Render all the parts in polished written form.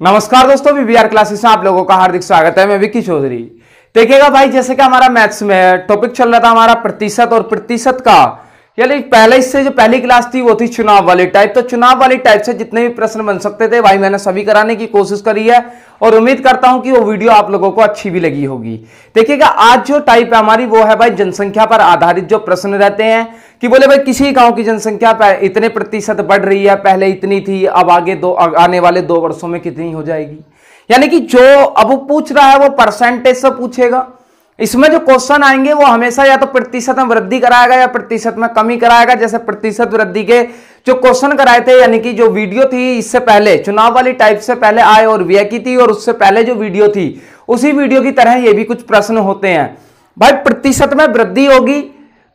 नमस्कार दोस्तों, VVR classes में आप लोगों का हार्दिक स्वागत है। मैं विक्की चौधरी। देखिएगा भाई, जैसे कि हमारा मैथ्स में टॉपिक चल रहा था हमारा प्रतिशत और प्रतिशत का, यानी पहले इससे जो पहली क्लास थी वो थी चुनाव वाली टाइप। तो चुनाव वाली टाइप से जितने भी प्रश्न बन सकते थे भाई मैंने सभी कराने की कोशिश करी है और उम्मीद करता हूं कि वो वीडियो आप लोगों को अच्छी भी लगी होगी। देखिएगा, आज जो टाइप है हमारी वो है भाई जनसंख्या पर आधारित जो प्रश्न रहते हैं कि बोले भाई किसी गांव की जनसंख्या इतने प्रतिशत बढ़ रही है, पहले इतनी थी, अब आने वाले 2 वर्षों में कितनी हो जाएगी। यानी कि जो अब वो पूछ रहा है वो परसेंटेज से पूछेगा। इसमें जो क्वेश्चन आएंगे वो हमेशा या तो प्रतिशत में वृद्धि कराएगा या प्रतिशत में कमी कराएगा। जैसे प्रतिशत वृद्धि के जो क्वेश्चन कराए थे, यानी कि जो वीडियो थी इससे पहले चुनाव वाली टाइप से पहले आए और व्यय की थी, और उससे पहले जो वीडियो थी उसी वीडियो की तरह ये भी कुछ प्रश्न होते हैं। भाई प्रतिशत में वृद्धि होगी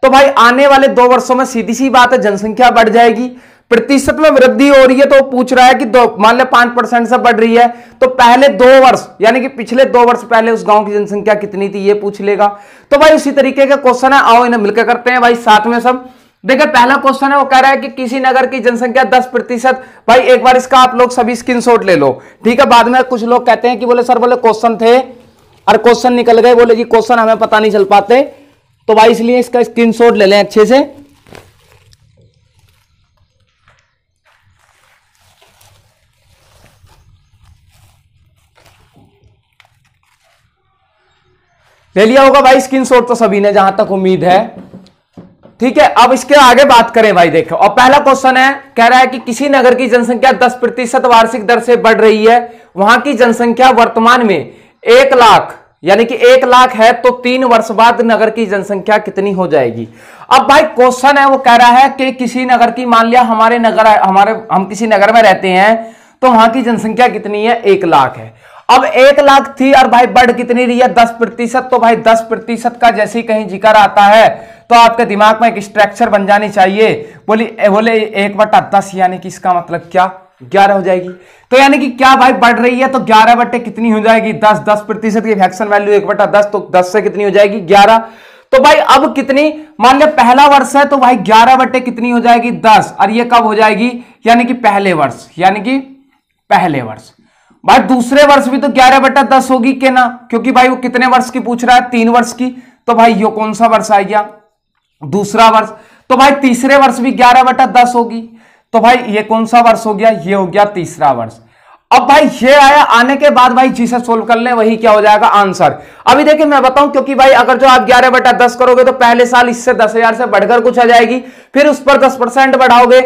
तो भाई आने वाले 2 वर्षों में सीधी सी बात है जनसंख्या बढ़ जाएगी। प्रतिशत में वृद्धि हो रही है तो पूछ रहा है कि मान ले 5% से बढ़ रही है तो पहले 2 वर्ष यानी कि पिछले 2 वर्ष पहले उस गांव की जनसंख्या कितनी थी ये पूछ लेगा। तो भाई उसी तरीके का क्वेश्चन है, आओ इन्हें मिलकर करते हैं भाई साथ में सब। देखिए, पहला क्वेश्चन है वो कह रहा है कि किसी नगर की जनसंख्या 10%। भाई एक बार इसका आप लोग सभी स्क्रीनशॉट ले लो, ठीक है। बाद में कुछ लोग कहते हैं कि बोले सर बोले क्वेश्चन थे और क्वेश्चन निकल गए, बोले जी क्वेश्चन हमें पता नहीं चल पाते, तो भाई इसलिए इसका स्क्रीनशॉट ले लें अच्छे से। ले लिया होगा भाई स्क्रीनशॉट तो सभी ने, जहां तक उम्मीद है, ठीक है। अब इसके आगे बात करें भाई, देखो अब पहला क्वेश्चन है, कह रहा है कि किसी नगर की जनसंख्या 10% वार्षिक दर से बढ़ रही है, वहां की जनसंख्या वर्तमान में 1 लाख यानी कि 1 लाख है, तो 3 वर्ष बाद नगर की जनसंख्या कितनी हो जाएगी। अब भाई क्वेश्चन है वो कह रहा है कि किसी नगर की, मान लिया हम किसी नगर में रहते हैं तो वहां की जनसंख्या कितनी है, 1 लाख है। अब 1 लाख थी और भाई बढ़ कितनी रही है, 10%। तो भाई 10% का जैसे ही कहीं जिक्र आता है तो आपके दिमाग में एक स्ट्रक्चर बन जानी चाहिए, बोले 1/10 यानी कि इसका मतलब क्या, 11 हो जाएगी। तो यानी कि क्या भाई बढ़ रही है तो 11 बटे कितनी हो जाएगी, 10। 10% की फ्रैक्शन वैल्यू 1/10, तो 10 से कितनी हो जाएगी, 11। तो भाई अब कितनी, मान लिया पहला वर्ष है तो भाई 11 बटे कितनी हो जाएगी, 10। और ये कब हो जाएगी, यानी कि पहले वर्ष, यानी कि पहले वर्ष। भाई दूसरे वर्ष भी तो 11/10 होगी के ना, क्योंकि भाई वो कितने वर्ष की पूछ रहा है, 3 वर्ष की। तो भाई ये कौन सा वर्ष आ गया, दूसरा वर्ष। तो भाई तीसरे वर्ष भी 11/10 होगी। तो भाई ये कौन सा वर्ष हो गया, ये हो गया तीसरा वर्ष। अब भाई ये आया, आने के बाद भाई जिसे सोल्व कर ले वही क्या हो जाएगा, आंसर। अभी देखिए मैं बताऊं, क्योंकि भाई अगर जो आप 11/10 करोगे तो पहले साल इससे 10,000 से बढ़कर कुछ आ जाएगी, फिर उस पर 10% बढ़ाओगे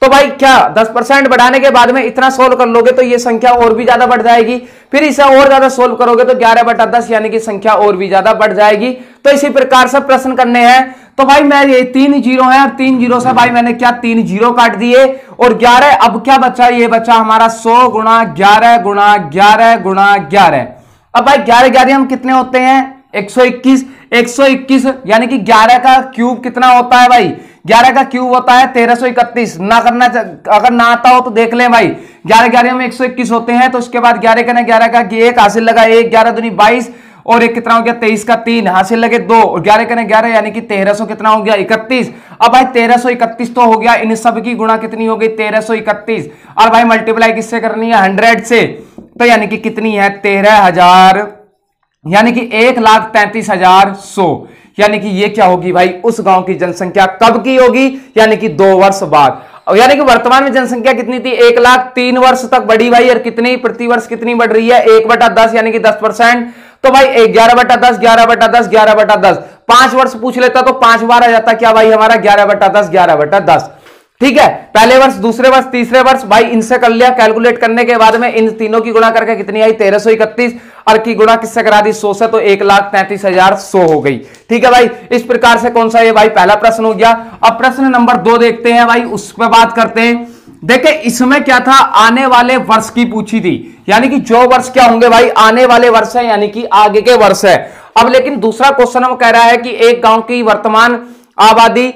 तो भाई क्या 10% बढ़ाने के बाद में इतना सोल्व कर लोगे तो ये संख्या और भी ज्यादा बढ़ जाएगी, फिर इसे और ज्यादा सोल्व करोगे तो 11/10 यानी कि संख्या और भी ज्यादा बढ़ जाएगी। तो इसी प्रकार से प्रश्न करने हैं। तो भाई मैं ये 3 जीरो है और 3 जीरो से भाई मैंने क्या 3 जीरो काट दिए और 11। अब क्या बचा, ये बचा हमारा 100 गुणा 11 गुणा 11 गुणा 11। अब भाई 11 हम कितने होते हैं, 121। 121 यानी कि 11 का क्यूब कितना होता है भाई, 11 का क्यूब होता है 1331। ना करना, अगर ना आता हो तो देख लें भाई, 11 में 121 होते हैं। तो उसके बाद 11 का 11 का 1 हासिल लगा, 1 11 दूनी 22 और 1 कितना हो गया, 23 का 3 हासिल लगे 2 और 11 का 11 यानी कि 1300 कितना हो गया, 31। अब भाई 1331 तो हो गया, इन सब की गुणा कितनी हो गई, 1331। और भाई मल्टीप्लाई किससे करनी है, 100 से। तो यानी कि कितनी है, 13,000 यानी कि 1,33,100। यानी कि ये क्या होगी भाई, उस गांव की जनसंख्या कब की होगी, यानी कि 2 वर्ष बाद। यानी कि वर्तमान में जनसंख्या कितनी थी, 1 लाख, 3 वर्ष तक बढ़ी भाई, और कितनी प्रति वर्ष कितनी बढ़ रही है, 1/10 यानी कि 10%। तो भाई 11/10 11/10 11/10 5 वर्ष पूछ लेता तो 5 बार आ जाता क्या भाई हमारा, 11/10 11/10। ठीक है, पहले वर्ष, दूसरे वर्ष, तीसरे वर्ष। भाई इनसे कर लिया, कैलकुलेट करने के बाद में इन तीनों की गुणा करके कितनी आई, 1331। और की गुणा किससे करा दी, 100 से, तो 1,33,100 हो गई। ठीक है भाई, इस प्रकार से कौन सा ये भाई पहला प्रश्न हो गया। अब प्रश्न नंबर 2 देखते हैं भाई, उस पर बात करते हैं। देखिए इसमें क्या था, आने वाले वर्ष की पूछी थी, यानी कि जो वर्ष क्या होंगे भाई, आने वाले वर्ष है, यानी कि आगे के वर्ष है। अब लेकिन दूसरा क्वेश्चन हम कह रहा है कि एक गांव की वर्तमान आबादी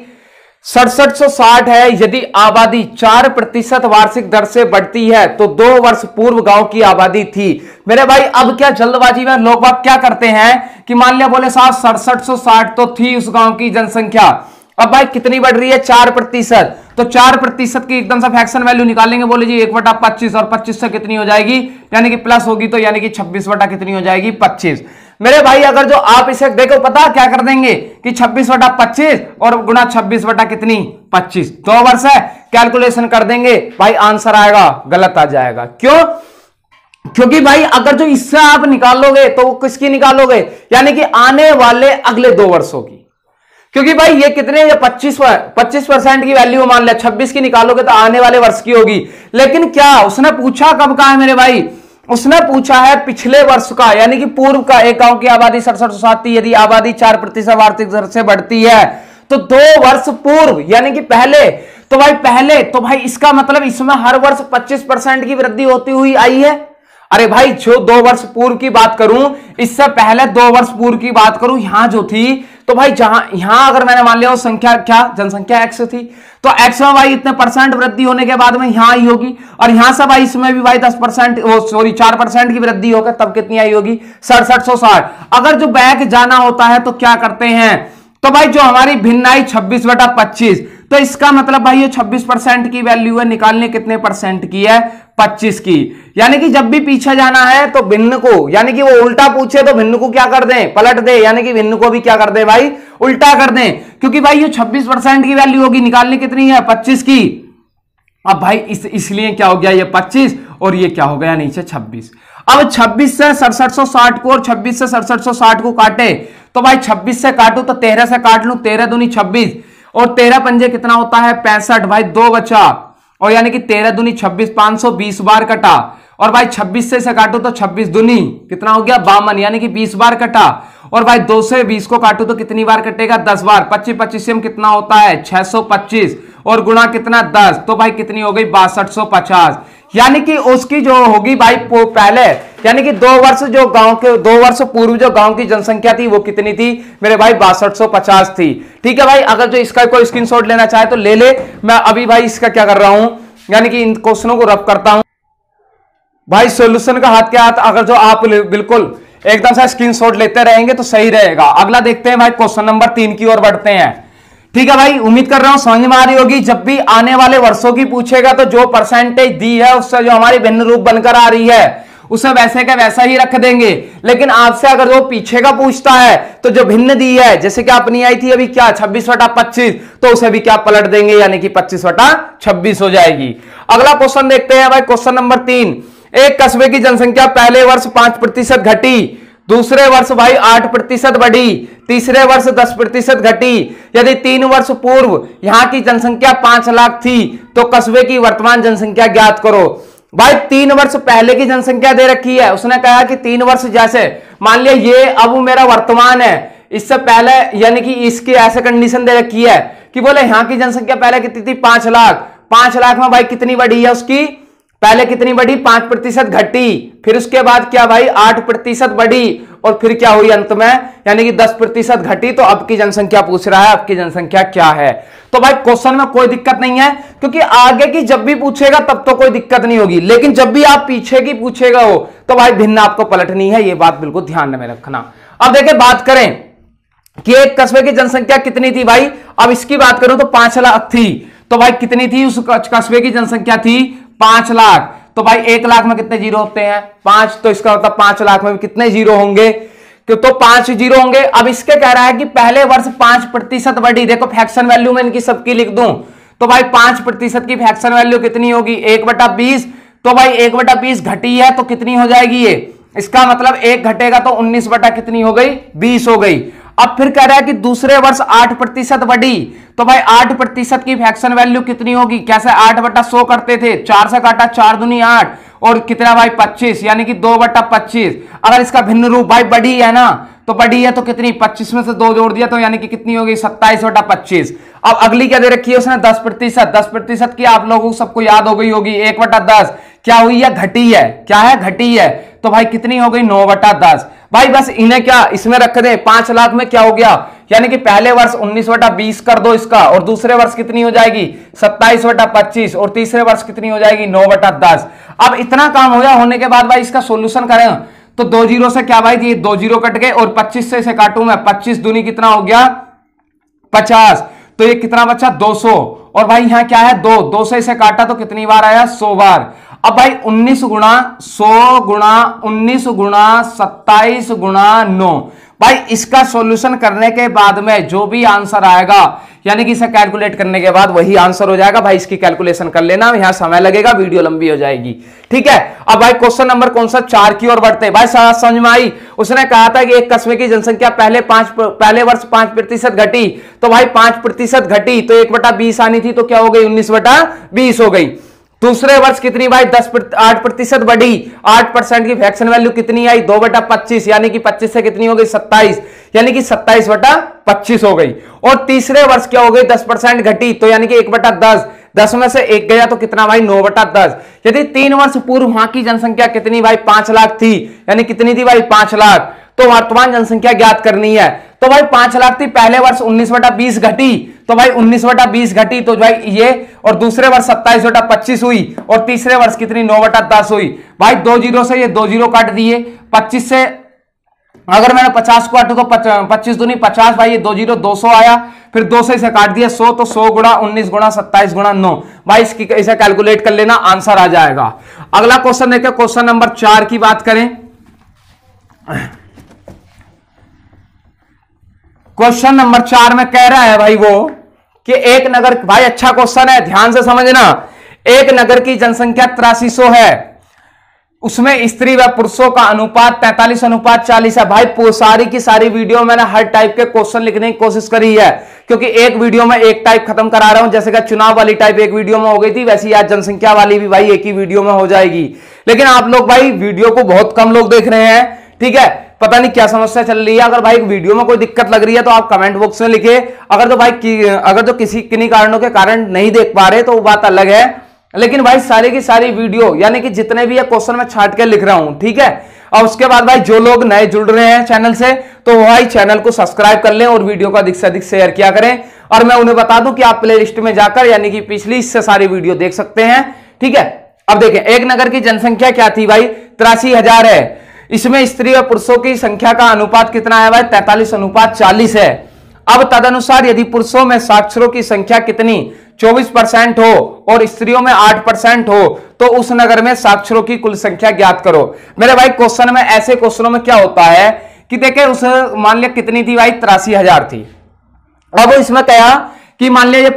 6760 है, यदि आबादी 4% वार्षिक दर से बढ़ती है तो 2 वर्ष पूर्व गांव की आबादी थी। मेरे भाई अब क्या जल्दबाजी में लोग बात क्या करते हैं कि मान लिया बोले साहब 6760 तो थी उस गांव की जनसंख्या, अब भाई कितनी बढ़ रही है 4%, तो 4% की एकदम से फ्रैक्शन वैल्यू निकालेंगे, बोले जी 1/25 और 25 से कितनी हो जाएगी, यानी कि प्लस होगी तो यानी कि 26 बटा कितनी हो जाएगी 25। मेरे भाई अगर जो आप इसे देखो पता क्या कर देंगे कि 26/25 और गुणा 26 बटा कितनी 25, 2 वर्ष है, कैलकुलेशन कर देंगे भाई आंसर आएगा गलत आ जाएगा। क्यों? क्योंकि भाई अगर जो इससे आप निकालोगे तो किसकी निकालोगे, यानी कि आने वाले अगले 2 वर्षों की, क्योंकि भाई ये कितने 25% की वैल्यू मान लिया, 26 की निकालोगे तो आने वाले वर्ष की होगी। लेकिन क्या उसने पूछा कब का है मेरे भाई, उसने पूछा है पिछले वर्ष का, यानी कि पूर्व का। एक गांव की आबादी 67 थी, यदि आबादी 4% वार्षिक दर से बढ़ती है तो 2 वर्ष पूर्व यानी कि पहले, तो भाई इसका मतलब इसमें हर वर्ष 25% की वृद्धि होती हुई आई है। अरे भाई जो 2 वर्ष पूर्व की बात करूं, इससे पहले 2 वर्ष पूर्व की बात करूं, यहां जो थी, तो भाई जहां यहां अगर मैंने मान लिया वो संख्या क्या, जनसंख्या x थी, तो x में भाई इतने % वृद्धि होने के बाद में यहां आई होगी, और यहां से भाई इसमें भी भाई 10% 4% की वृद्धि होकर तब कितनी आई होगी 6760। अगर जो बैक जाना होता है तो क्या करते हैं, तो भाई जो हमारी भिन्न आई 26/25, तो इसका मतलब भाई ये 26% की वैल्यू है, निकालने कितने % की है 25 की। यानी कि जब भी पीछे जाना है तो भिन्न को, यानी कि वो उल्टा पूछे तो भिन्न को क्या कर दें, पलट दे, यानी कि भिन्न को भी क्या कर दे भाई उल्टा कर दें, क्योंकि भाई ये 26% की वैल्यू होगी, निकालने कितनी है 25 की। अब भाई इसलिए क्या हो गया ये 25 और ये क्या हो गया नीचे 26। अब 26 से 6760 को और 26 से 6760 को काटे, तो भाई 26 से काटू तो 13 से काट लू, 13 दूनी 26 और 13 पंजे कितना होता है 65, भाई 2 बचा, और यानी कि 13 दूनी 26, 520 बार कटा, और भाई 26 से काटू तो 26 दूनी कितना हो गया 52, यानी कि 20 बार कटा, और भाई 2 से 20 को काटू तो कितनी बार कटेगा 10 बार, 25 से कितना होता है 625 और गुणा कितना 10, तो भाई कितनी हो गई 6250। यानी कि उसकी जो होगी भाई पहले, यानी कि 2 वर्ष जो गांव के 2 वर्ष पूर्व जो गांव की जनसंख्या थी वो कितनी थी मेरे भाई 6250 थी। ठीक है भाई, अगर जो इसका कोई स्क्रीनशॉट लेना चाहे तो ले ले। मैं अभी भाई इसका क्या कर रहा हूं, यानी कि इन क्वेश्चनों को रब करता हूं भाई, सॉल्यूशन का हाथ के हाथ। अगर जो आप बिल्कुल एकदम से स्क्रीनशॉट लेते रहेंगे तो सही रहेगा। अगला देखते हैं भाई, क्वेश्चन नंबर 3 की ओर बढ़ते हैं। ठीक है भाई, उम्मीद कर रहा हूं समझ में आ रही होगी। जब भी आने वाले वर्षों की पूछेगा तो जो परसेंटेज दी है उससे जो हमारी भिन्न रूप बनकर आ रही है उसे वैसे का वैसा ही रख देंगे। लेकिन आपसे अगर वो पीछे का पूछता है तो जो भिन्न दी है, जैसे कि अपनी आई थी अभी क्या 26/25, तो उसे भी क्या पलट देंगे, यानी कि 25/26 हो जाएगी। अगला क्वेश्चन देखते हैं भाई, क्वेश्चन नंबर 3। एक कस्बे की जनसंख्या पहले वर्ष 5% घटी, दूसरे वर्ष भाई 8% बढ़ी, तीसरे वर्ष 10% घटी। यदि 3 वर्ष पूर्व यहां की जनसंख्या 5 लाख थी तो कस्बे की वर्तमान जनसंख्या ज्ञात करो। भाई 3 वर्ष पहले की जनसंख्या दे रखी है, उसने कहा कि 3 वर्ष, जैसे मान लिया ये अब मेरा वर्तमान है, इससे पहले यानी कि इसकी ऐसे कंडीशन दे रखी है कि बोले यहां की जनसंख्या पहले कितनी थी 5 लाख, 5 लाख में भाई कितनी बढ़ी है उसकी, पहले कितनी बढ़ी 5% घटी, फिर उसके बाद क्या भाई 8% बढ़ी, और फिर क्या हुई अंत में, यानी कि 10% घटी। तो अब की जनसंख्या पूछ रहा है, अब की जनसंख्या क्या है। तो भाई क्वेश्चन में कोई दिक्कत नहीं है, क्योंकि आगे की जब भी पूछेगा तब तो कोई दिक्कत नहीं होगी, लेकिन जब भी आप पीछे की पूछेगा हो तो भाई भिन्न आपको पलटनी है, ये बात बिल्कुल ध्यान में रखना। अब देखिए बात करें कि एक कस्बे की जनसंख्या कितनी थी भाई, अब इसकी बात करूं तो 5 लाख थी, तो भाई कितनी थी उस कस्बे की जनसंख्या थी 5 लाख। तो भाई 1 लाख में कितने जीरो होते हैं 5, तो इसका मतलब 5 लाख में कितने जीरो होंगे, तो 5 जीरो होंगे। अब इसके कह रहा है कि पहले वर्ष 5% बढ़ी, देखो फ्रैक्शन वैल्यू में इनकी सबकी लिख दूं तो भाई 5% की फ्रैक्शन वैल्यू कितनी होगी 1/20, तो भाई 1/20 घटी है तो कितनी हो जाएगी ये, इसका मतलब 1 घटेगा तो 19 बटा कितनी हो गई 20 हो गई। अब फिर कह रहा है कि दूसरे वर्ष 8% बढ़ी, तो भाई 8% की फ्रैक्शन वैल्यू कितनी होगी, कैसे 8/100 करते थे, 4 से काटा 4 दूनी 8 और कितना भाई 25, यानी कि 2/25। अगर इसका भिन्न रूप भाई बढ़ी है ना, तो बढ़ी है तो कितनी 25 में से 2 जोड़ दिया तो यानी कि कितनी होगी 27/25। अब अगली क्या दे रखी है उसने 10%, 10% की आप लोगों को सबको याद हो गई होगी 1/10 क्या हुई है घटी है, क्या है घटी है, तो भाई कितनी हो गई 9/10। भाई बस इन्हें क्या इसमें रख दे, 5 लाख में क्या हो गया, यानी कि पहले वर्ष 19/20 कर दो इसका, और दूसरे वर्ष कितनी हो जाएगी 27/25, और तीसरे वर्ष कितनी हो जाएगी 9/10। अब इतना काम हो गया, होने के बाद भाई इसका सोल्यूशन करें तो 2 जीरो से क्या भाई ये 2 जीरो कट गए, और 25 से इसे काटू मैं 25 दूनी कितना हो गया 50, तो ये कितना बचा 200, और भाई यहां क्या है 2, 2 से इसे काटा तो कितनी बार आया 100 बार। अब भाई 19 गुणा 100 गुणा 19 गुणा 27 गुणा 9, भाई इसका सॉल्यूशन करने के बाद में जो भी आंसर आएगा, यानी कि इसे कैलकुलेट करने के बाद वही आंसर हो जाएगा। भाई इसकी कैलकुलेशन कर लेना, यहां समय लगेगा, वीडियो लंबी हो जाएगी, ठीक है। अब भाई क्वेश्चन नंबर कौन सा 4 की ओर बढ़ते हैं। भाई समझ में आई। उसने कहा था कि एक कस्बे की जनसंख्या पहले वर्ष 5% घटी, तो भाई 5% घटी तो 1/20 आनी थी, तो क्या हो गई 19/20 हो गई। दूसरे वर्ष कितनी भाई 8% बढ़ी, 8% की फ्रैक्शन वैल्यू कितनी आई 2/25, यानी कि 25 से कितनी हो गई 27, यानी कि 27/25 हो गई। और तीसरे वर्ष क्या हो गई 10% घटी, तो यानी कि 1/10, 10 में से 1 गया तो कितना भाई 9/10। यदि 3 वर्ष पूर्व वहां की जनसंख्या कितनी भाई 5 लाख थी, यानी कितनी थी भाई 5 लाख, तो वर्तमान जनसंख्या ज्ञात करनी है। तो भाई 5 लाख थी, पहले वर्ष 19/20 घटी, तो भाई 19/20 घटी तो भाई ये, और दूसरे वर्ष 27/25 हुई, और तीसरे वर्ष कितनी 9/10 हुई। भाई 2 जीरो से ये 2 जीरो काट दिए, 25 से अगर मैंने 50 को काटू तो 25 दूनी 50, भाई ये 2 जीरो 200 आया, फिर 2 से इसे काट दिया 100, तो 100 गुणा 19 गुणा 27 गुणा 9, भाई इसकी इसे कैलकुलेट कर लेना, आंसर आ जाएगा। अगला क्वेश्चन देखिए, क्वेश्चन नंबर 4 की बात करें। क्वेश्चन नंबर 4 में कह रहा है भाई वो कि एक नगर, भाई अच्छा क्वेश्चन है, ध्यान से समझना। एक नगर की जनसंख्या 8300 है, उसमें स्त्री व पुरुषों का अनुपात 43:40 है। भाई सारी की सारी वीडियो मैंने हर टाइप के क्वेश्चन लिखने की कोशिश करी है, क्योंकि एक वीडियो में एक टाइप खत्म करा रहा हूं। जैसे कि चुनाव वाली टाइप एक वीडियो में हो गई थी, वैसे आज जनसंख्या वाली भी भाई एक ही वीडियो में हो जाएगी। लेकिन आप लोग भाई वीडियो को बहुत कम लोग देख रहे हैं, ठीक है, पता नहीं क्या समस्या चल रही है। अगर भाई वीडियो में कोई दिक्कत लग रही है तो आप कमेंट बॉक्स में लिखे। अगर तो किसी किन्हीं कारणों के कारण नहीं देख पा रहे तो वो बात अलग है, लेकिन भाई सारी की सारी वीडियो, यानी कि जितने भी ये क्वेश्चन मैं छांट के लिख रहा हूं, ठीक है। और उसके बाद भाई जो लोग नए जुड़ रहे हैं चैनल से, तो भाई चैनल को सब्सक्राइब कर लें और वीडियो को अधिक से अधिक शेयर किया करें। और मैं उन्हें बता दूं कि आप प्ले लिस्ट में जाकर, यानी कि पिछली इससे सारी वीडियो देख सकते हैं, ठीक है। अब देखें, एक नगर की जनसंख्या क्या थी भाई 83,000 है। इसमें स्त्री और पुरुषों की संख्या का अनुपात कितना है भाई 43:40 है। अब तदनुसार यदि पुरुषों में साक्षरों की संख्या कितनी 24% हो और स्त्रियों में 8% हो, तो उस नगर में साक्षरों की कुल संख्या ज्ञात करो। मेरे भाई क्वेश्चन में, ऐसे क्वेश्चनों में क्या होता है कि देखिए उस मान लिया कितनी थी भाई 83,000 थी। अब इसमें कहा कि मान लिया ये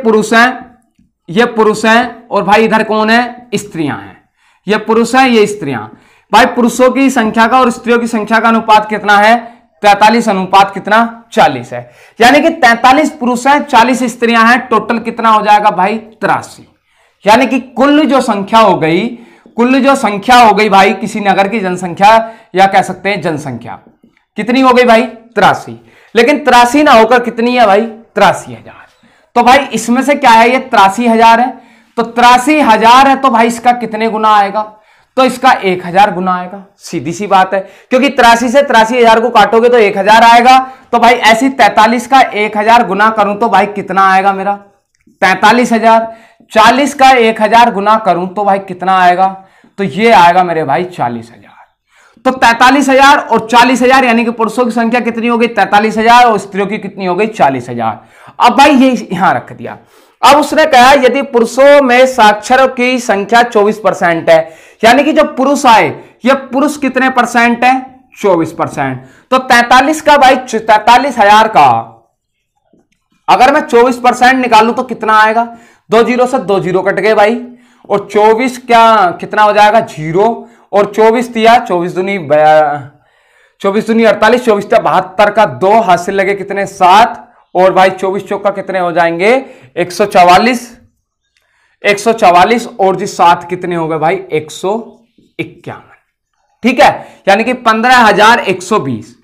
पुरुष हैं और भाई इधर कौन है स्त्रियां हैं, ये पुरुष हैं ये स्त्रियां। भाई पुरुषों की संख्या का और स्त्रियों की संख्या का अनुपात कितना है 43:40 है, यानी कि 43 पुरुष हैं 40 स्त्रियां हैं, टोटल कितना हो जाएगा भाई 83। यानी कि कुल जो संख्या हो गई भाई किसी नगर की जनसंख्या, या कह सकते हैं जनसंख्या कितनी हो गई भाई 83। लेकिन 83 ना होकर कितनी है भाई 83,000। तो भाई इसमें से क्या है, ये 83,000 है, तो 83,000 है तो भाई इसका कितने गुना आएगा, तो इसका 1000 गुना आएगा। सीधी सी बात है, क्योंकि 83 से 83,000 को काटोगे तो 1000 आएगा। तो भाई ऐसी 43 का 1000 गुना करूं तो भाई कितना आएगा मेरा 43,000। 40 का 1000 गुना करूं तो भाई कितना आएगा, तो ये आएगा मेरे भाई 40,000। तो 43,000 और 40,000, यानी कि पुरुषों की संख्या कितनी हो गई 43,000 और स्त्रियों की कितनी हो गई 40,000। अब भाई ये यहां रख दिया। अब उसने कहा यदि पुरुषों में साक्षरों की संख्या 24% है, यानी कि जो पुरुष आए, ये पुरुष कितने परसेंट है 24%। तो 43 का भाई 43,000 का अगर मैं 24% निकालूं तो कितना आएगा, 2 जीरो से 2 जीरो कट गए भाई, और 24 क्या कितना हो जाएगा 0, और 24 दिया 24 दूनी 48, 24 72 का 2 हाथ से लगे कितने 7, और भाई 24 चौका कितने हो जाएंगे 144 और जी 7 कितने हो गए भाई 151, ठीक है। यानी कि 15,120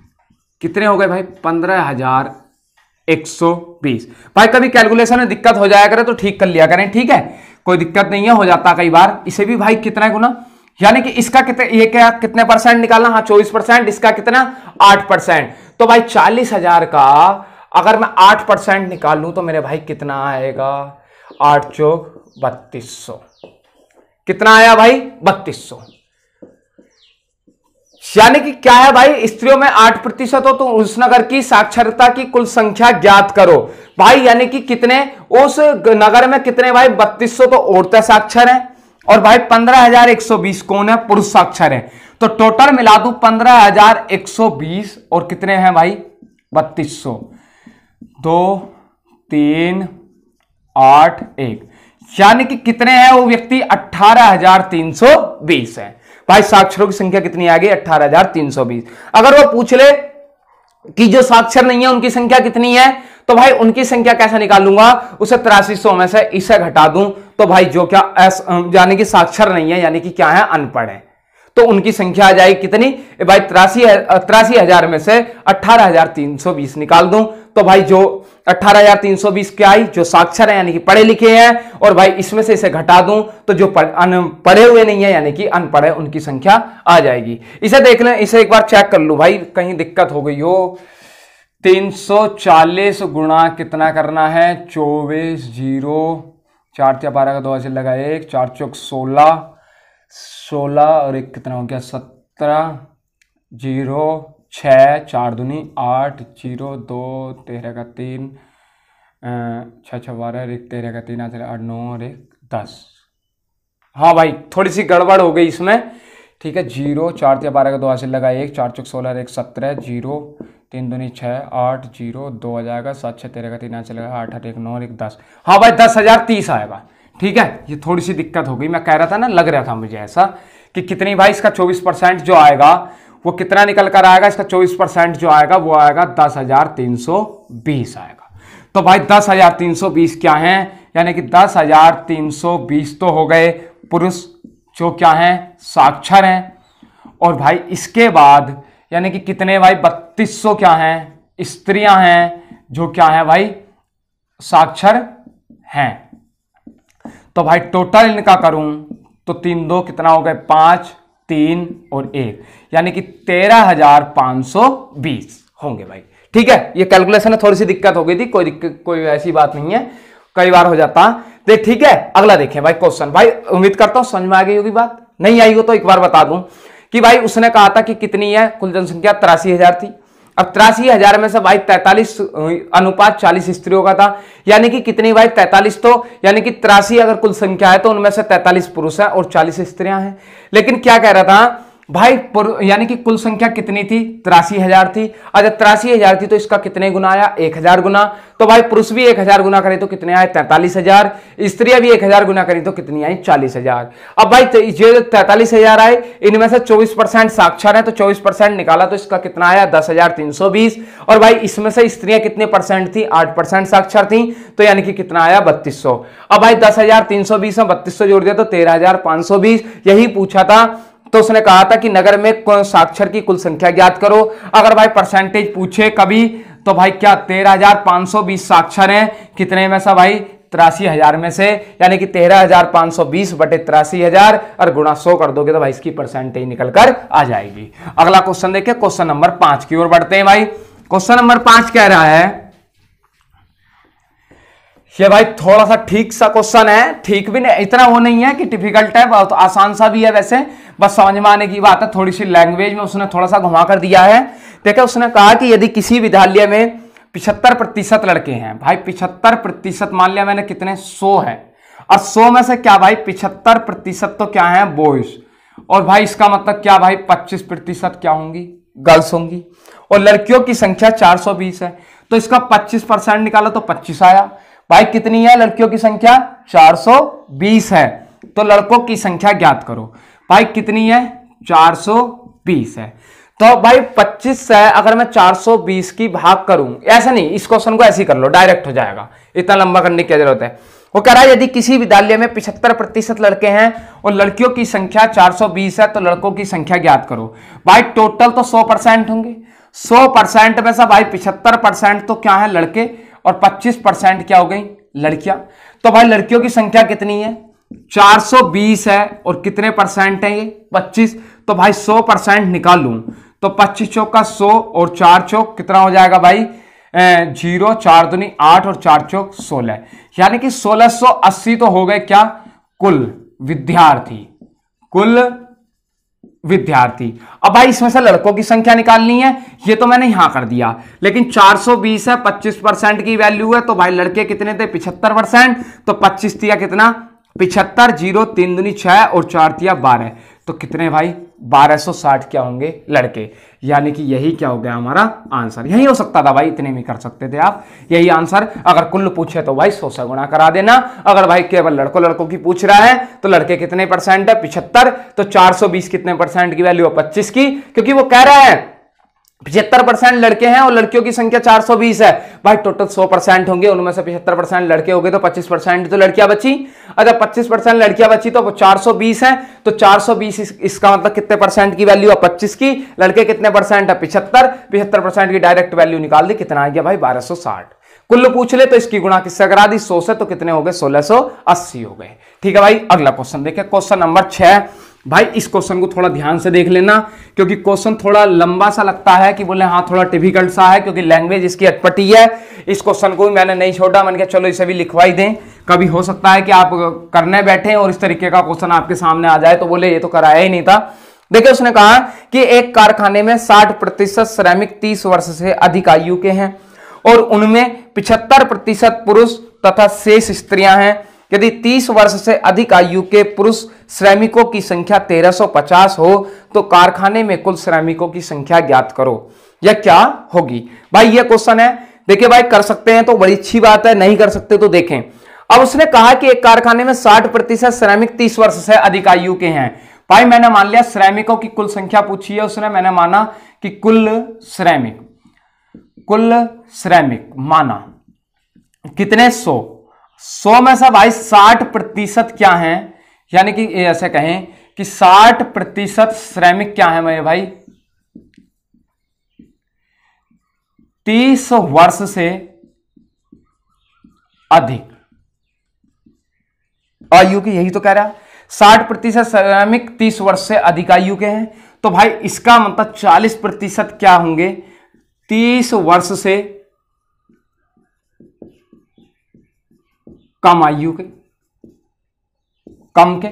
कितने हो गए भाई 15,120। भाई कभी कैलकुलेशन में दिक्कत हो जाया करे तो ठीक कर लिया करें, ठीक है, कोई दिक्कत नहीं है, हो जाता कई बार। इसे भी भाई कितना गुना, यानी कि इसका कितने, ये क्या कितने परसेंट निकालना, हाँ 24%, इसका कितना 8%। तो भाई 40,000 का अगर मैं 8% निकालूं तो मेरे भाई कितना आएगा 8 चौक 3200। कितना आया भाई 3200। यानी कि क्या है भाई, स्त्रियों में 8% हो तो उस नगर की साक्षरता की कुल संख्या ज्ञात करो। भाई यानी कि कितने, उस नगर में कितने भाई, 3200 तो औरतें साक्षर हैं और भाई 15,120 कौन है, पुरुष साक्षर है। तो टोटल मिला दूं 15,120 और कितने हैं भाई 3200, 2 3 8 1, यानी कि कितने हैं वो व्यक्ति, 18,320 है। भाई साक्षरों की संख्या कितनी आ गई, 18,320। अगर वो पूछ ले कि जो साक्षर नहीं है उनकी संख्या कितनी है, तो भाई उनकी संख्या कैसे निकालूंगा, उसे 8300 में से इसे घटा दूं तो भाई जो क्या यानी कि साक्षर नहीं है, यानी कि क्या है, अनपढ़ है, तो उनकी संख्या आ जाएगी कितनी भाई, 83,000 में से 18,320 निकाल दूं तो भाई जो 18,320 क्या आई, जो साक्षर है यानी कि पढ़े लिखे हैं, और भाई इसमें से इसे घटा दूं तो जो पढ़े हुए नहीं है यानी कि अनपढ़ है उनकी संख्या आ जाएगी। इसे देख लें, इसे एक बार चेक कर लूं भाई, कहीं दिक्कत हो गई हो। 340 गुणा कितना करना है, 24 0 4 × 12 का 2 से लगा 1, 4 चौक 16 और एक कितना हो गया 17, 0 6 4 दूनी 8, 0 2 13 का 3, 6 6 12 1 13 का 3 8 9 और 1 10। हाँ भाई थोड़ी सी गड़बड़ हो गई इसमें, ठीक है। 0 4 × 12 का 2 से लगा 1, 4 चौक 16 1 17, 0 3 दूनी 6 8, 0 2 आ जाएगा, 7 6 13 का 3 से लगा 8 8 1 9 और 1 10। हाँ भाई 10,030 आएगा, ठीक है। ये थोड़ी सी दिक्कत हो गई, मैं कह रहा था ना, लग रहा था मुझे ऐसा कि कितनी भाई, इसका 24% जो आएगा वो कितना निकल कर आएगा, इसका 24% जो आएगा वो आएगा 10,320 आएगा। तो भाई 10,320 क्या है, यानी कि 10,320 तो हो गए पुरुष जो क्या हैं, साक्षर हैं, और भाई इसके बाद यानी कि कितने भाई 3200 क्या हैं, स्त्रियां हैं जो क्या है भाई, साक्षर हैं। तो भाई टोटल इनका करूं तो 3 2 कितना हो गए, 5 3 और 1, यानी कि 13,520 होंगे भाई, ठीक है। ये कैलकुलेशन में थोड़ी सी दिक्कत हो गई थी, कोई ऐसी बात नहीं है, कई बार हो जाता देख, ठीक है। अगला देखें भाई क्वेश्चन, भाई उम्मीद करता हूं समझ में आ गई होगी बात, नहीं आई हो तो एक बार बता दूं कि भाई उसने कहा था कि कितनी है कुल जनसंख्या, 83,000 थी। अब 83,000 में से भाई 43:40 स्त्रियों का था, यानी कि कितनी भाई 43, तो यानी कि 83 अगर कुल संख्या है तो उनमें से 43 पुरुष है और 40 स्त्रियां हैं। लेकिन क्या कह रहा था भाई, यानी कि कुल संख्या कितनी थी, 83,000 थी। अच्छा 83,000 थी तो इसका कितने गुना आया, 1,000 गुना। तो भाई पुरुष भी 1,000 गुना करे तो कितने आए, 43,000। स्त्रियां भी 1,000 गुना करी तो कितनी आई, 40,000। अब भाई ये 43,000 आए, इनमें से 24% साक्षर है तो 24% निकाला तो इसका कितना आया, 10,320। और भाई इसमें से स्त्रियां कितने परसेंट थी, 8% साक्षर थी, तो यानी कि कितना आया, 3200। अब भाई 10,320 में 3200 जोड़ दिया तो 13,520, यही पूछा था। तो उसने कहा था कि नगर में साक्षर की कुल संख्या ज्ञात करो। अगर भाई परसेंटेज पूछे कभी तो भाई क्या 13,520 साक्षर हैं, कितने में से भाई, 83,000 में से, यानी कि 13,520 बटे 83,000 और गुणा 100 कर दोगे तो भाई इसकी परसेंटेज निकल कर आ जाएगी। अगला क्वेश्चन देखिए, क्वेश्चन नंबर 5 की ओर बढ़ते हैं भाई। क्वेश्चन नंबर 5 कह रहा है, ये भाई थोड़ा सा ठीक सा क्वेश्चन है, ठीक भी नहीं, इतना वो नहीं है कि डिफिकल्ट है, बहुत आसान सा भी है वैसे, बस समझ में आने की बात है। थोड़ी सी लैंग्वेज में उसने थोड़ा सा घुमा कर दिया है। देखिए उसने कहा कि यदि किसी विद्यालय में 75% लड़के हैं, भाई 75% मान लिया मैंने, कितने 100 है, और 100 में से क्या भाई 75% तो क्या है, बॉयज, और भाई इसका मतलब क्या भाई 25% क्या होंगी, गर्ल्स होंगी, और लड़कियों की संख्या 420 है, तो इसका 25% निकाला तो 25 आया। भाई कितनी है लड़कियों की संख्या, 420 है, तो लड़कों की संख्या ज्ञात करो। भाई कितनी है, 420 है, तो भाई 25 से अगर मैं 420 की भाग करूं, ऐसा नहीं, इस क्वेश्चन को ऐसे ही कर लो, डायरेक्ट हो जाएगा, इतना लंबा करने की जरूरत है। वो कह रहा है यदि किसी विद्यालय में 75% लड़के हैं और लड़कियों की संख्या 420 है तो लड़कों की संख्या ज्ञात करो। भाई टोटल तो 100% होंगे, 100% में से भाई 75% तो क्या है, लड़के, और 25% क्या हो गई, लड़कियां। तो भाई लड़कियों की संख्या कितनी है, 420 है, और कितने परसेंट है ये, 25, तो भाई 100% निकाल लूं तो 25 चौक का 100 और 4 चौक कितना हो जाएगा भाई, 0 4 दूनी 8 और 4 चौक 16, यानी कि 1680 तो हो गए क्या, कुल विद्यार्थी, कुल विद्यार्थी। अब भाई इसमें से लड़कों की संख्या निकालनी है, ये तो मैंने यहां कर दिया, लेकिन 420 है, 25% की वैल्यू है, तो भाई लड़के कितने थे 75%, तो 25 दिया कितना 75, 0 3 दूनी 6 और 4 दिया 12, तो कितने भाई 1260 क्या होंगे लड़के, यानी कि यही क्या हो गया हमारा आंसर। यही हो सकता था भाई, इतने में कर सकते थे आप यही आंसर। अगर कुल पूछे तो भाई 100 से गुणा करा देना, अगर भाई केवल लड़कों की पूछ रहा है तो लड़के कितने परसेंट है 75, तो 420 कितने परसेंट की वैल्यू है 25 की, क्योंकि वो कह रहा है 75% लड़के हैं और लड़कियों की संख्या 420 है। भाई टोटल 100% होंगे, उनमें से 75% लड़के हो गए तो 25% तो लड़कियां बची। अगर 25% लड़कियां बची तो 420 है, तो 420 इसका मतलब कितने परसेंट की वैल्यू है 25 की, लड़के कितने परसेंट है 75, 75% की डायरेक्ट वैल्यू निकाल दी, कितना आ गया भाई 1260। कुल पूछ ले तो इसकी गुणा किससे करा दी 100 से, तो कितने हो गए 1680 हो गए। ठीक है भाई, अगला क्वेश्चन देखिए, क्वेश्चन नंबर 6। भाई इस क्वेश्चन को थोड़ा ध्यान से देख लेना, क्योंकि क्वेश्चन थोड़ा लंबा सा लगता है कि बोले हाँ थोड़ा डिफिकल्ट सा है, क्योंकि लैंग्वेज इसकी अटपटी है। इस क्वेश्चन को भी मैंने नहीं छोड़ा, मैंने कहा चलो इसे भी लिखवा ही दें, कभी हो सकता है कि आप करने बैठे और इस तरीके का क्वेश्चन आपके सामने आ जाए तो बोले ये तो कराया ही नहीं था। देखिए उसने कहा कि एक कारखाने में 60% श्रमिक 30 वर्ष से अधिक आयु के हैं और उनमें 75% पुरुष तथा शेष स्त्रियां हैं। यदि 30 वर्ष से अधिक आयु के पुरुष श्रमिकों की संख्या 1350 हो तो कारखाने में कुल श्रमिकों की संख्या ज्ञात करो, यह क्या होगी। भाई ये क्वेश्चन है, देखिए भाई कर सकते हैं तो बड़ी अच्छी बात है, नहीं कर सकते तो देखें। अब उसने कहा कि एक कारखाने में 60% श्रमिक 30 वर्ष से अधिक आयु के हैं। भाई मैंने मान लिया श्रमिकों की कुल संख्या पूछी है उसने, मैंने माना कि कुल श्रमिक माना कितने 100 में से भाई 60% क्या है, यानी कि ऐसे कहें कि 60% श्रमिक क्या है मेरे भाई 30 वर्ष से अधिक आयु की, यही तो कह रहा है 60% श्रमिक 30 वर्ष से अधिक आयु के हैं, तो भाई इसका मतलब 40% क्या होंगे 30 वर्ष से कम आयु के, कम के।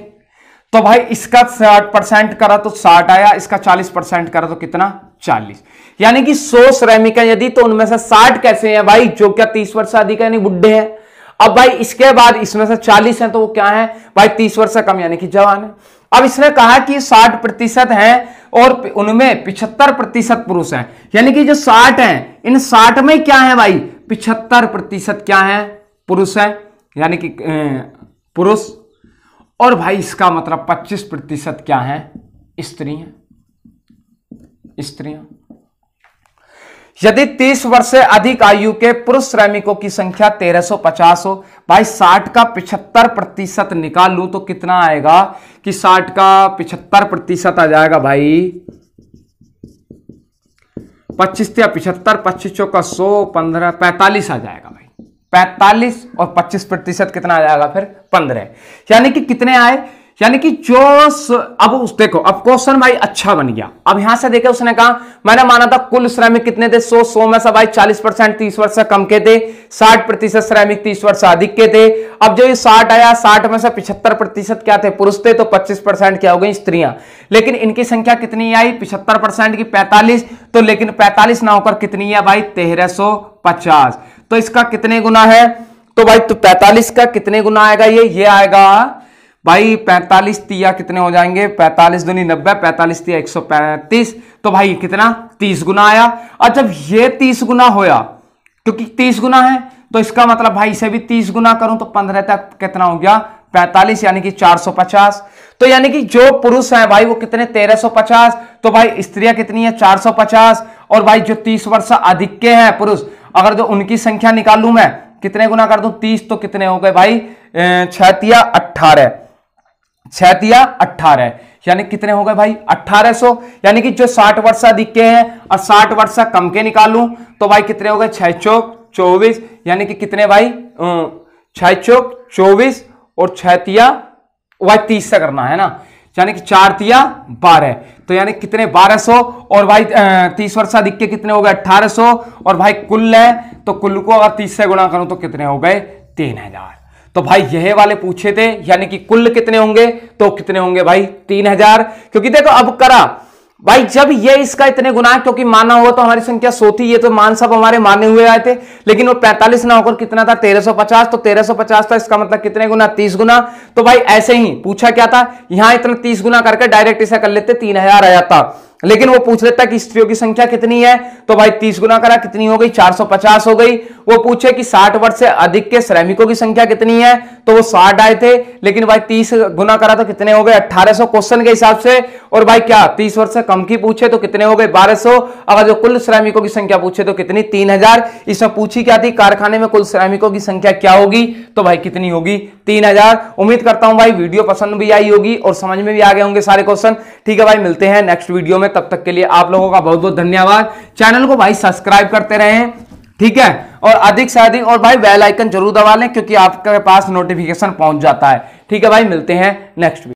तो भाई इसका 60% करा तो 60 आया, इसका 40% करा तो कितना 40, यानी कि 100 श्रमिक है यदि, तो उनमें से 60 कैसे हैं भाई जो क्या 30 वर्ष से अधिक है, यानी बुढ़े हैं। अब भाई इसके बाद इसमें से 40 हैं तो वो क्या है भाई 30 वर्ष से कम, यानी कि जवान है। अब इसने कहा कि 60% हैं और उनमें 75% पुरुष हैं, यानी कि जो 60 हैं इन 60 में क्या है भाई 75% क्या है पुरुष है, यानी कि पुरुष, और भाई इसका मतलब 25% क्या है स्त्रियां। यदि 30 वर्ष से अधिक आयु के पुरुष श्रमिकों की संख्या 1350 हो, भाई 60 का 75% निकाल लूं तो कितना आएगा कि 60 का 75% आ जाएगा भाई 25 या 75, 25 चौका 100, 15, 45 आ जाएगा भाई 45, और 25% कितना आ जाएगा फिर 15, यानी कि कितने आए, यानी कि जो अब उस देखो अब क्वेश्चन भाई अच्छा बन गया। अब यहां से देखे उसने कहा मैंने माना था कुल श्रमिक कितने थे 100 में से भाई 40% 30 वर्ष से कम के थे, 60% श्रमिक 30 वर्ष से अधिक के थे। अब जो ये 60 आया 60 में से 75% क्या थे पुरुष थे, तो 25% क्या हो गई स्त्रियां, लेकिन इनकी संख्या कितनी आई 75% की 45, तो लेकिन 45 ना होकर कितनी है भाई 1350, तो इसका कितने गुना है, तो भाई तो 45 का कितने गुना आएगा ये आएगा भाई 45 तिया कितने हो जाएंगे 45 दूनी 90, 45 तिया 135, तो भाई कितना 30 गुना आया। और जब ये 30 गुना होया क्योंकि 30 गुना है तो इसका मतलब भाई इसे भी 30 गुना करूं तो 15 तक कितना हो गया 45, यानी कि 450, तो यानी कि जो पुरुष है भाई वो कितने 1350, तो भाई स्त्रियां कितनी है 450, और भाई जो 30 वर्ष अधिक के हैं पुरुष अगर जो उनकी संख्या निकालूं मैं कितने गुना कर दूं 30, तो कितने हो गए भाई 6 तिया 18, 6 तिया 18, यानी कितने हो गए भाई 1800, यानी कि जो 60 वर्ष अधिक के हैं और 60 वर्ष कम के निकालूं तो भाई कितने हो गए 6 चौक 24, यानी कि कितने भाई 6 चौक 24 और 6 तिया भाई 30 से करना है ना, यानी कि 4 तिया 12, तो यानी कितने 1200, और भाई 30 वर्ष अधिक के कितने हो गए 1800, और भाई कुल है तो कुल को अगर 30 से गुणा करूं तो कितने हो गए 3000। तो भाई यह वाले पूछे थे, यानी कि कुल कितने होंगे, तो कितने होंगे भाई 3000। क्योंकि देखो अब करा भाई, जब ये इसका इतने गुना, क्योंकि माना हुआ तो हमारी संख्या 100 थी, ये तो मान सब हमारे माने हुए आए थे, लेकिन वो 45 ना होकर कितना था 1350, तो 1350 था, इसका मतलब कितने गुना 30 गुना। तो भाई ऐसे ही पूछा क्या था, यहां इतना 30 गुना करके डायरेक्ट इसे कर लेते 3000 आ जाता, लेकिन वो पूछ लेता कि स्त्रियों की संख्या कितनी है, तो भाई 30 गुना करा, कितनी हो गई 450 हो गई। वो पूछे कि 60 वर्ष से अधिक के श्रमिकों की संख्या कितनी है, तो वो 60 आए थे, लेकिन भाई 30 गुना करा तो कितने हो गए 1800 क्वेश्चन के हिसाब से। और भाई क्या 30 वर्ष से कम की पूछे तो कितने हो गए 1200। अगर जो कुल श्रमिकों की संख्या पूछे तो कितनी 3000। इसमें पूछी क्या थी, कारखाने में कुल श्रमिकों की संख्या क्या होगी, तो भाई कितनी होगी 3000। उम्मीद करता हूं भाई वीडियो पसंद भी आई होगी और समझ में भी आ गए होंगे सारे क्वेश्चन। ठीक है भाई, मिलते हैं नेक्स्ट वीडियो में, तब तक के लिए आप लोगों का बहुत बहुत धन्यवाद। चैनल को भाई सब्सक्राइब करते रहें, ठीक है, और अधिक से अधिक, और भाई बेल आइकन जरूर दबा लें, क्योंकि आपके पास नोटिफिकेशन पहुंच जाता है। ठीक है भाई, मिलते हैं नेक्स्ट वीडियो।